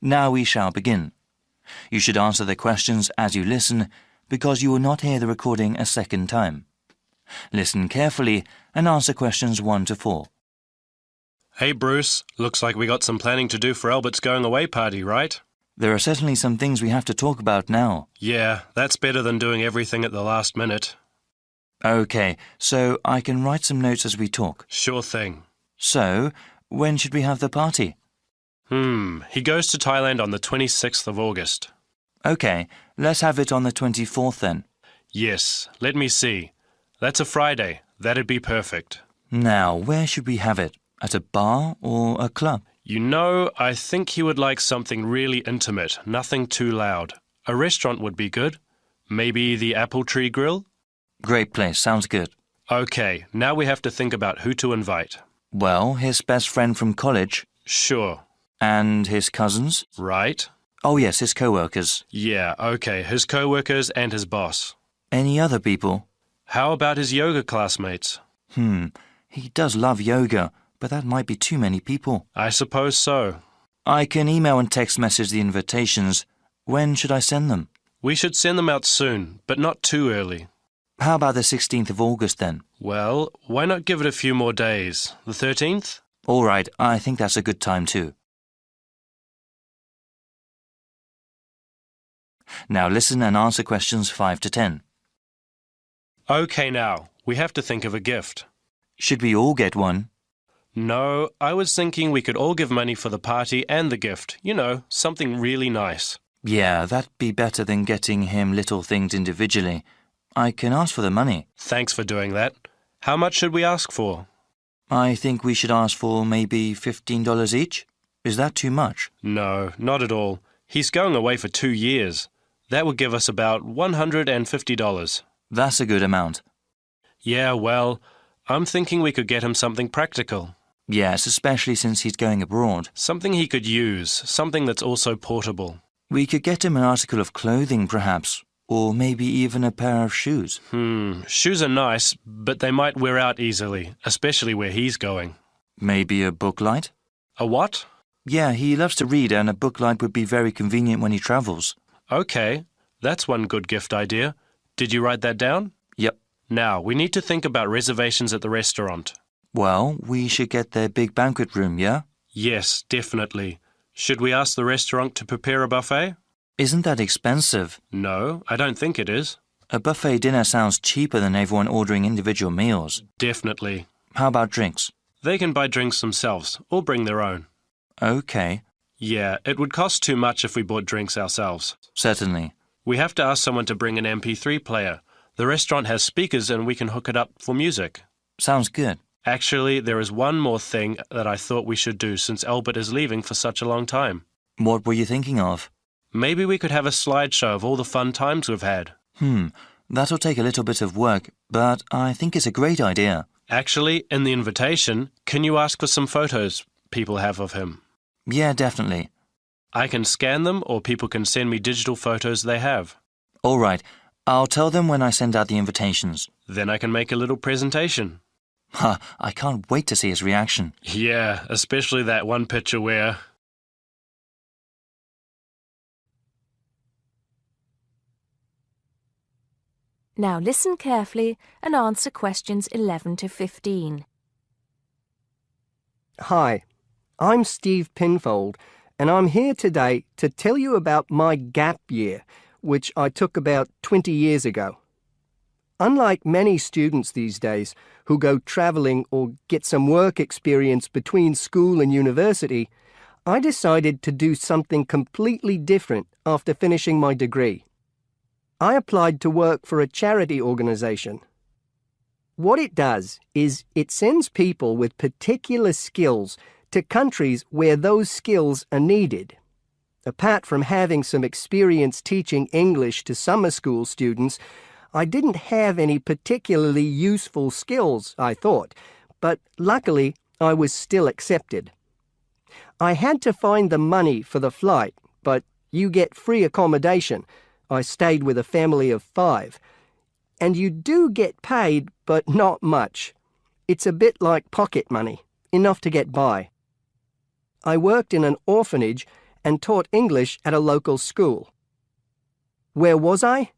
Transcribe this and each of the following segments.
Now we shall begin. You should answer the questions as you listen because you will not hear the recording a second time. Listen carefully and answer questions 1 to 4. Hey Bruce, looks like we got some planning to do for Albert's going away party, right? There are certainly some things we have to talk about now. Yeah, that's better than doing everything at the last minute. Okay, so I can write some notes as we talk. Sure thing. So, when should we have the party? He goes to Thailand on the 26th of August. Okay, let's have it on the 24th then. Yes, let me see. That's a Friday. That'd be perfect. Now, where should we have it? At a bar or a club? You know, I think he would like something really intimate, nothing too loud. A restaurant would be good. Maybe the Apple Tree Grill? Great place, sounds good. Okay, now we have to think about who to invite. Well, his best friend from college. Sure. And his cousins? Right. Oh yes, his co-workers. Yeah, okay, his co-workers and his boss. Any other people? How about his yoga classmates? He does love yoga, but that might be too many people. I suppose so. I can email and text message the invitations. When should I send them? We should send them out soon, but not too early. How about the 16th of August then? Well, why not give it a few more days? The 13th? All right, I think that's a good time too. Now listen and answer questions 5 to 10. Okay now, we have to think of a gift. Should we all get one? No, I was thinking we could all give money for the party and the gift. You know, something really nice. Yeah, that'd be better than getting him little things individually. I can ask for the money. Thanks for doing that. How much should we ask for? I think we should ask for maybe $15 each. Is that too much? No, not at all. He's going away for 2 years. That would give us about $150. That's a good amount. Yeah, well, I'm thinking we could get him something practical. Yes, especially since he's going abroad. Something he could use, something that's also portable. We could get him an article of clothing, perhaps, or maybe even a pair of shoes. Shoes are nice, but they might wear out easily, especially where he's going. Maybe a book light? A what? Yeah, he loves to read and a book light would be very convenient when he travels. Okay, that's one good gift idea. Did you write that down? Yep. Now, we need to think about reservations at the restaurant. Well, we should get their big banquet room, yeah? Yes, definitely. Should we ask the restaurant to prepare a buffet? Isn't that expensive? No, I don't think it is. A buffet dinner sounds cheaper than everyone ordering individual meals. Definitely. How about drinks? They can buy drinks themselves, or bring their own. Okay. Yeah, it would cost too much if we bought drinks ourselves. Certainly. We have to ask someone to bring an MP3 player. The restaurant has speakers and we can hook it up for music. Sounds good. Actually, there is one more thing that I thought we should do since Albert is leaving for such a long time. What were you thinking of? Maybe we could have a slideshow of all the fun times we've had. That'll take a little bit of work, but I think it's a great idea. Actually, in the invitation, can you ask for some photos people have of him? Yeah, definitely. I can scan them or people can send me digital photos they have. All right. I'll tell them when I send out the invitations. Then I can make a little presentation. I can't wait to see his reaction. Yeah, especially that one picture where... Now listen carefully and answer questions 11 to 15. Hi, I'm Steve Pinfold, and I'm here today to tell you about my gap year, which I took about 20 years ago. Unlike many students these days who go travelling or get some work experience between school and university, I decided to do something completely different after finishing my degree. I applied to work for a charity organisation. What it does is it sends people with particular skills to countries where those skills are needed. Apart from having some experience teaching English to summer school students, I didn't have any particularly useful skills, I thought, but luckily I was still accepted. I had to find the money for the flight, but you get free accommodation. I stayed with a family of 5. And you do get paid, but not much. It's a bit like pocket money, enough to get by. I worked in an orphanage and taught English at a local school. Where was I?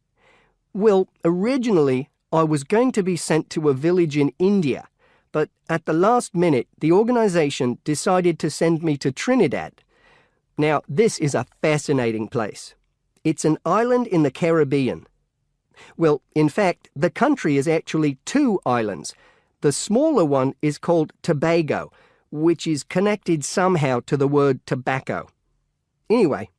Well, originally I was going to be sent to a village in India, but at the last minute the organisation decided to send me to Trinidad. Now, this is a fascinating place. It's an island in the Caribbean. Well, in fact, the country is actually 2 islands. The smaller one is called Tobago, which is connected somehow to the word tobacco. Anyway,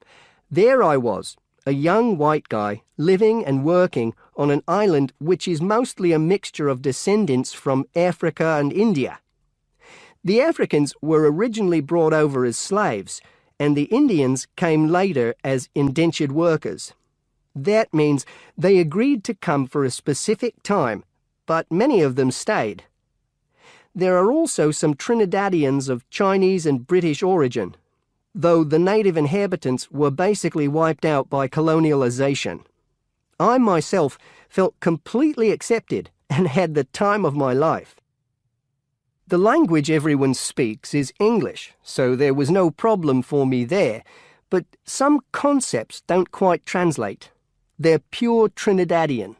there I was, a young white guy living and working on an island which is mostly a mixture of descendants from Africa and India. The Africans were originally brought over as slaves, and the Indians came later as indentured workers. That means they agreed to come for a specific time, but many of them stayed. There are also some Trinidadians of Chinese and British origin, though the native inhabitants were basically wiped out by colonialization. I myself felt completely accepted and had the time of my life. The language everyone speaks is English, so there was no problem for me there, but some concepts don't quite translate. They're pure Trinidadian.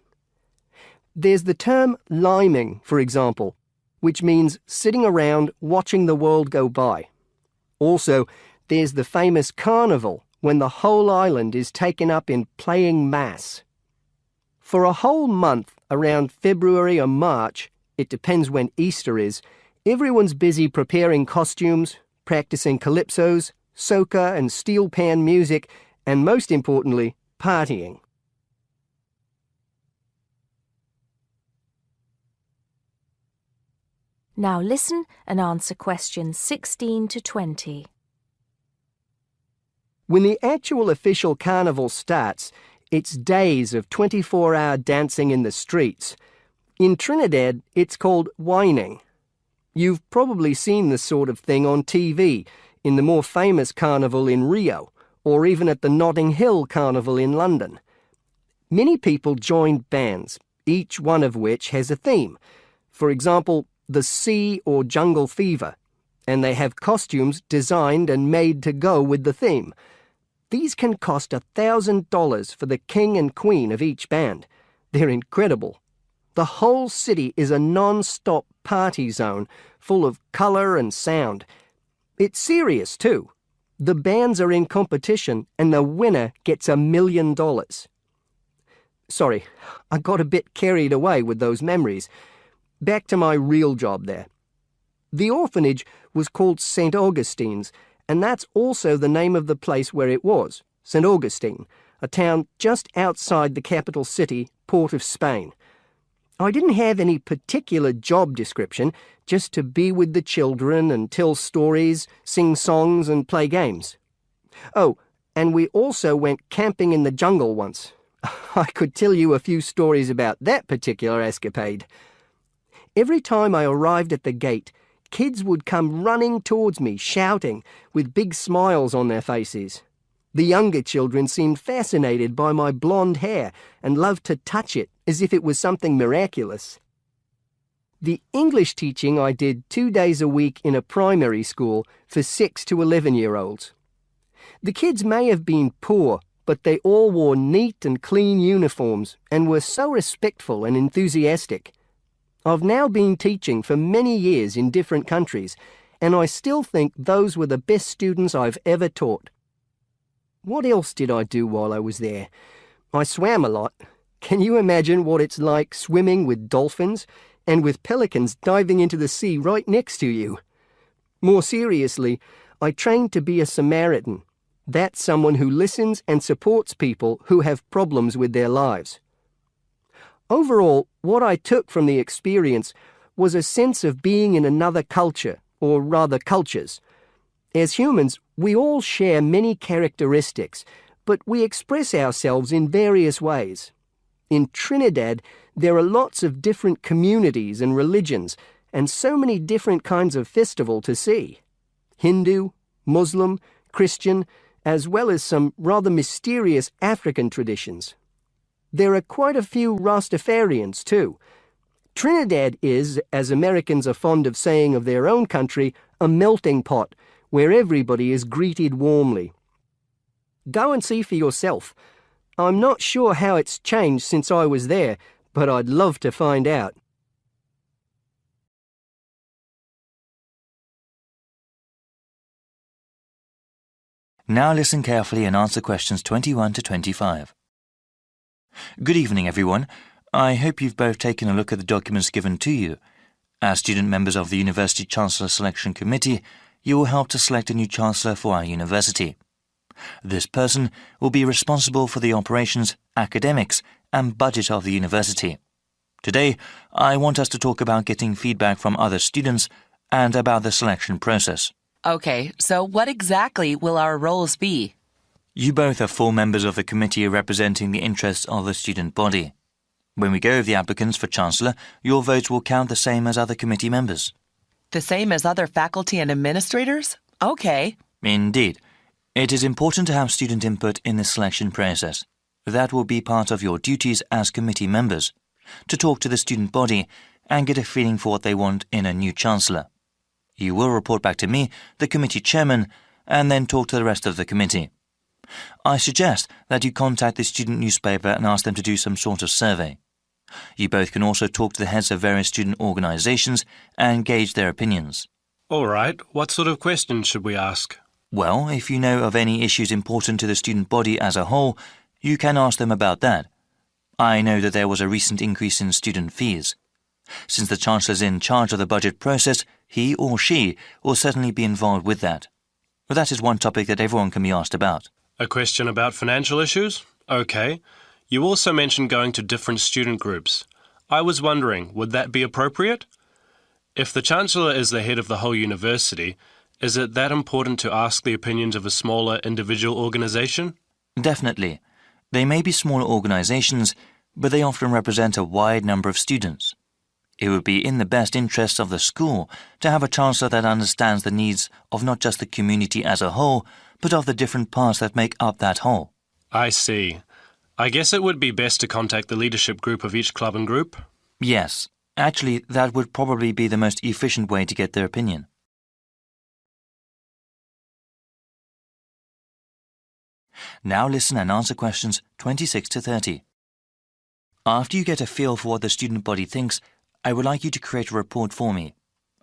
There's the term liming, for example, which means sitting around watching the world go by. Also, there's the famous carnival, when the whole island is taken up in playing mass. For a whole month, around February or March, it depends when Easter is, everyone's busy preparing costumes, practicing calypsos, soca and steel pan music, and most importantly, partying. Now listen and answer questions 16 to 20. When the actual official carnival starts, it's days of 24-hour dancing in the streets. In Trinidad, it's called whining. You've probably seen this sort of thing on TV, in the more famous carnival in Rio, or even at the Notting Hill Carnival in London. Many people joined bands, each one of which has a theme. For example, the Sea or Jungle Fever, and they have costumes designed and made to go with the theme. These can cost $1,000 for the king and queen of each band. They're incredible. The whole city is a non-stop party zone full of colour and sound. It's serious too. The bands are in competition and the winner gets $1 million. Sorry, I got a bit carried away with those memories. Back to my real job there. The orphanage was called St. Augustine's, and that's also the name of the place where it was, St. Augustine, a town just outside the capital city, Port of Spain. I didn't have any particular job description, just to be with the children and tell stories, sing songs and play games. Oh, and we also went camping in the jungle once. I could tell you a few stories about that particular escapade. Every time I arrived at the gate, kids would come running towards me, shouting, with big smiles on their faces. The younger children seemed fascinated by my blonde hair and loved to touch it as if it was something miraculous. The English teaching I did 2 days a week in a primary school for 6 to 11-year-olds. The kids may have been poor, but they all wore neat and clean uniforms and were so respectful and enthusiastic. I've now been teaching for many years in different countries, and I still think those were the best students I've ever taught. What else did I do while I was there? I swam a lot. Can you imagine what it's like swimming with dolphins and with pelicans diving into the sea right next to you? More seriously, I trained to be a Samaritan. That's someone who listens and supports people who have problems with their lives. Overall, what I took from the experience was a sense of being in another culture, or rather cultures. As humans, we all share many characteristics, but we express ourselves in various ways. In Trinidad, there are lots of different communities and religions, and so many different kinds of festival to see. Hindu, Muslim, Christian, as well as some rather mysterious African traditions. There are quite a few Rastafarians too. Trinidad is, as Americans are fond of saying of their own country, a melting pot, where everybody is greeted warmly. Go and see for yourself. I'm not sure how it's changed since I was there, but I'd love to find out. Now listen carefully and answer questions 21 to 25. Good evening, everyone. I hope you've both taken a look at the documents given to you. As student members of the University Chancellor Selection Committee, you will help to select a new Chancellor for our university. This person will be responsible for the operations, academics, and budget of the university. Today, I want us to talk about getting feedback from other students and about the selection process. Okay, so what exactly will our roles be? You both are full members of the committee representing the interests of the student body. When we go over the applicants for Chancellor, your votes will count the same as other committee members. The same as other faculty and administrators? Okay. Indeed. It is important to have student input in the selection process. That will be part of your duties as committee members, to talk to the student body and get a feeling for what they want in a new Chancellor. You will report back to me, the committee chairman, and then talk to the rest of the committee. I suggest that you contact the student newspaper and ask them to do some sort of survey. You both can also talk to the heads of various student organisations and gauge their opinions. All right, what sort of questions should we ask? Well, if you know of any issues important to the student body as a whole, you can ask them about that. I know that there was a recent increase in student fees. Since the Chancellor is in charge of the budget process, he or she will certainly be involved with that. But that is one topic that everyone can be asked about. A question about financial issues? Okay. You also mentioned going to different student groups. I was wondering, would that be appropriate? If the Chancellor is the head of the whole university, is it that important to ask the opinions of a smaller individual organisation? Definitely. They may be smaller organisations, but they often represent a wide number of students. It would be in the best interests of the school to have a Chancellor that understands the needs of not just the community as a whole, but of the different parts that make up that whole. I see. I guess it would be best to contact the leadership group of each club and group? Yes. Actually, that would probably be the most efficient way to get their opinion. Now listen and answer questions 26 to 30. After you get a feel for what the student body thinks, I would like you to create a report for me.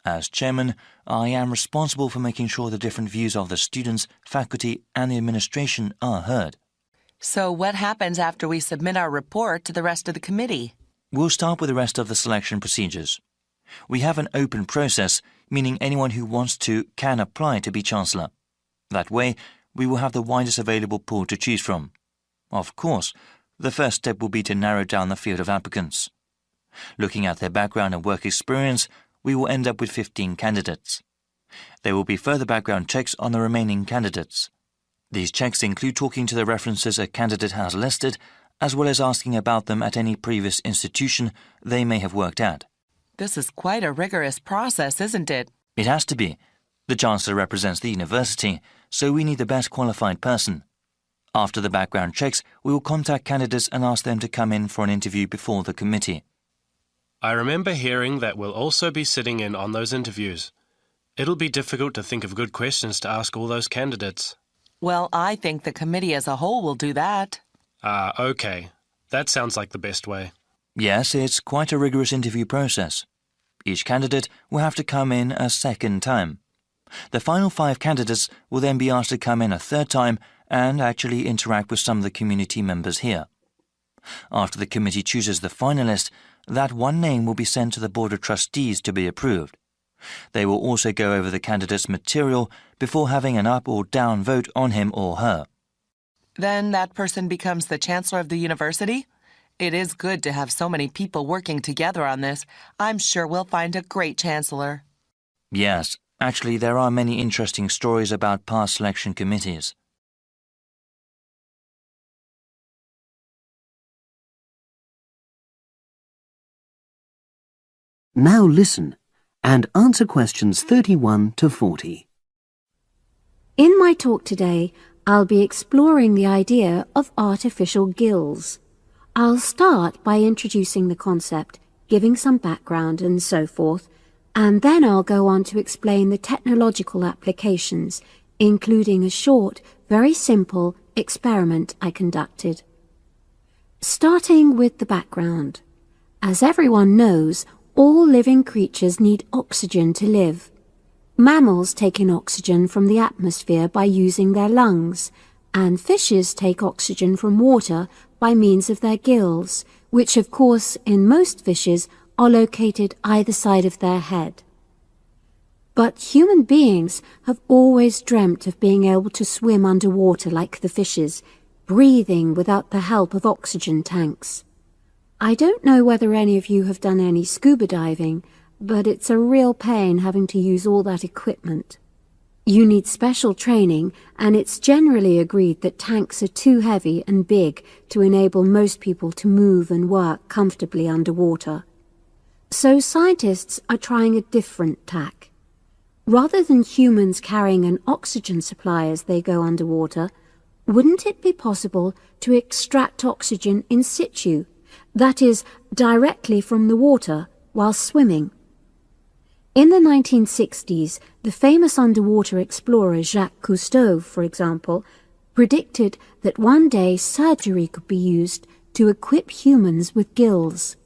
As chairman, I am responsible for making sure the different views of the students, faculty, and the administration are heard. So what happens after we submit our report to the rest of the committee? We'll start with the rest of the selection procedures. We have an open process, meaning anyone who wants to can apply to be Chancellor. That way, we will have the widest available pool to choose from. Of course, the first step will be to narrow down the field of applicants. Looking at their background and work experience, we will end up with 15 candidates. There will be further background checks on the remaining candidates. These checks include talking to the references a candidate has listed, as well as asking about them at any previous institution they may have worked at. This is quite a rigorous process, isn't it? It has to be. The Chancellor represents the university, so we need the best qualified person. After the background checks, we will contact candidates and ask them to come in for an interview before the committee. I remember hearing that we'll also be sitting in on those interviews. It'll be difficult to think of good questions to ask all those candidates. Well, I think the committee as a whole will do that. Okay. That sounds like the best way. Yes, it's quite a rigorous interview process. Each candidate will have to come in a second time. The final 5 candidates will then be asked to come in a third time and actually interact with some of the community members here. After the committee chooses the finalist, that one name will be sent to the Board of Trustees to be approved. They will also go over the candidate's material before having an up or down vote on him or her. Then that person becomes the Chancellor of the university? It is good to have so many people working together on this. I'm sure we'll find a great Chancellor. Yes, actually there are many interesting stories about past selection committees. Now listen and answer questions 31 to 40. In my talk today, I'll be exploring the idea of artificial gills. I'll start by introducing the concept, giving some background and so forth, and then I'll go on to explain the technological applications, including a short, very simple experiment I conducted. Starting with the background. As everyone knows, all living creatures need oxygen to live. Mammals take in oxygen from the atmosphere by using their lungs, and fishes take oxygen from water by means of their gills, which of course in most fishes are located either side of their head. But human beings have always dreamt of being able to swim underwater like the fishes, breathing without the help of oxygen tanks. I don't know whether any of you have done any scuba diving, but it's a real pain having to use all that equipment. You need special training, and it's generally agreed that tanks are too heavy and big to enable most people to move and work comfortably underwater. So scientists are trying a different tack. Rather than humans carrying an oxygen supply as they go underwater, wouldn't it be possible to extract oxygen in situ, that is, directly from the water while swimming? In the 1960s, the famous underwater explorer Jacques Cousteau, for example, predicted that one day surgery could be used to equip humans with gills.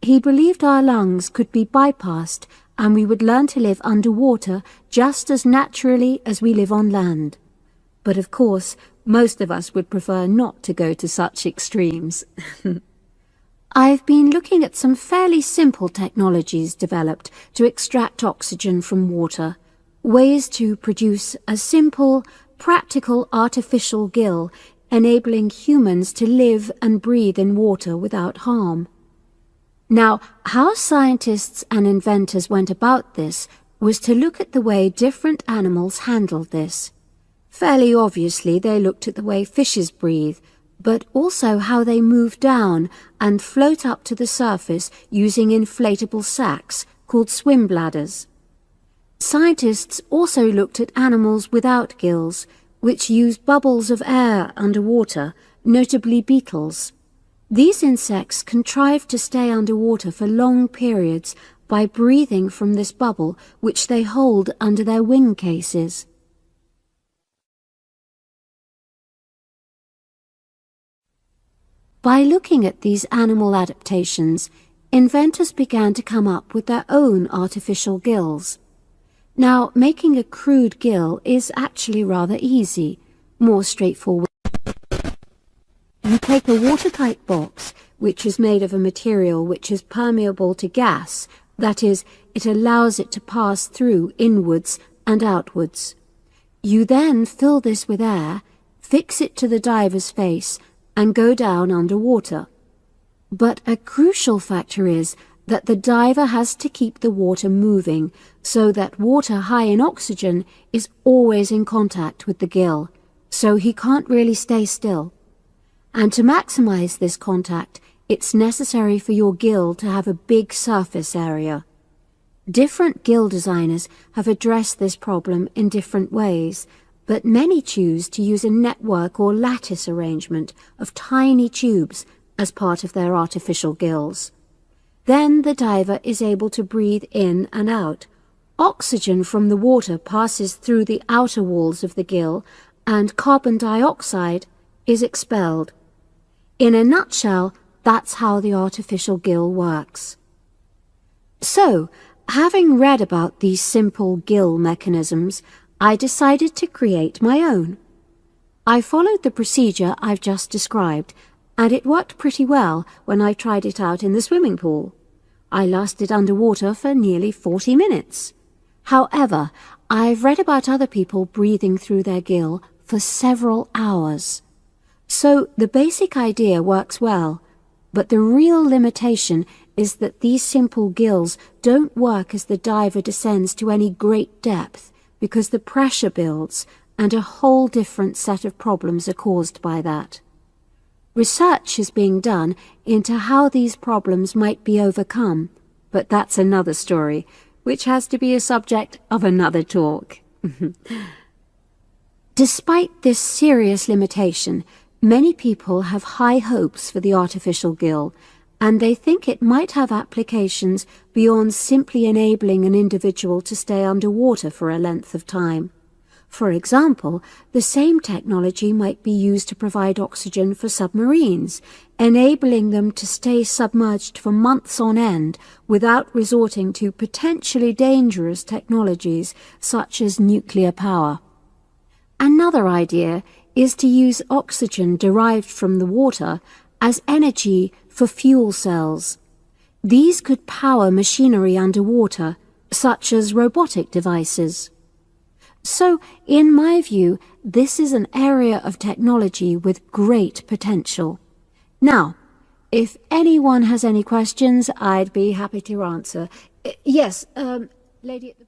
He believed our lungs could be bypassed and we would learn to live underwater just as naturally as we live on land. But of course, most of us would prefer not to go to such extremes. I've been looking at some fairly simple technologies developed to extract oxygen from water, ways to produce a simple, practical artificial gill, enabling humans to live and breathe in water without harm. Now, how scientists and inventors went about this was to look at the way different animals handled this. Fairly obviously, they looked at the way fishes breathe, but also how they move down and float up to the surface using inflatable sacs called swim bladders. Scientists also looked at animals without gills, which use bubbles of air underwater, notably beetles. These insects contrive to stay underwater for long periods by breathing from this bubble which they hold under their wing cases. By looking at these animal adaptations, inventors began to come up with their own artificial gills. Now, making a crude gill is actually rather easy, more straightforward. You take a watertight box, which is made of a material which is permeable to gas, that is, it allows it to pass through inwards and outwards. You then fill this with air, fix it to the diver's face, and go down underwater. But a crucial factor is that the diver has to keep the water moving so that water high in oxygen is always in contact with the gill, so he can't really stay still. And to maximize this contact, it's necessary for your gill to have a big surface area. Different gill designers have addressed this problem in different ways, but many choose to use a network or lattice arrangement of tiny tubes as part of their artificial gills. Then the diver is able to breathe in and out. Oxygen from the water passes through the outer walls of the gill, and carbon dioxide is expelled. In a nutshell, that's how the artificial gill works. So, having read about these simple gill mechanisms, I decided to create my own. I followed the procedure I've just described, and it worked pretty well when I tried it out in the swimming pool. I lasted underwater for nearly 40 minutes. However, I've read about other people breathing through their gill for several hours. So the basic idea works well, but the real limitation is that these simple gills don't work as the diver descends to any great depth, because the pressure builds and a whole different set of problems are caused by that. Research is being done into how these problems might be overcome, but that's another story, which has to be a subject of another talk. Despite this serious limitation, many people have high hopes for the artificial gill, and they think it might have applications beyond simply enabling an individual to stay underwater for a length of time. For example, the same technology might be used to provide oxygen for submarines, enabling them to stay submerged for months on end without resorting to potentially dangerous technologies such as nuclear power. Another idea is to use oxygen derived from the water as energy for fuel cells. These could power machinery underwater, such as robotic devices. So, in my view, this is an area of technology with great potential. Now, if anyone has any questions, I'd be happy to answer. Yes, lady at the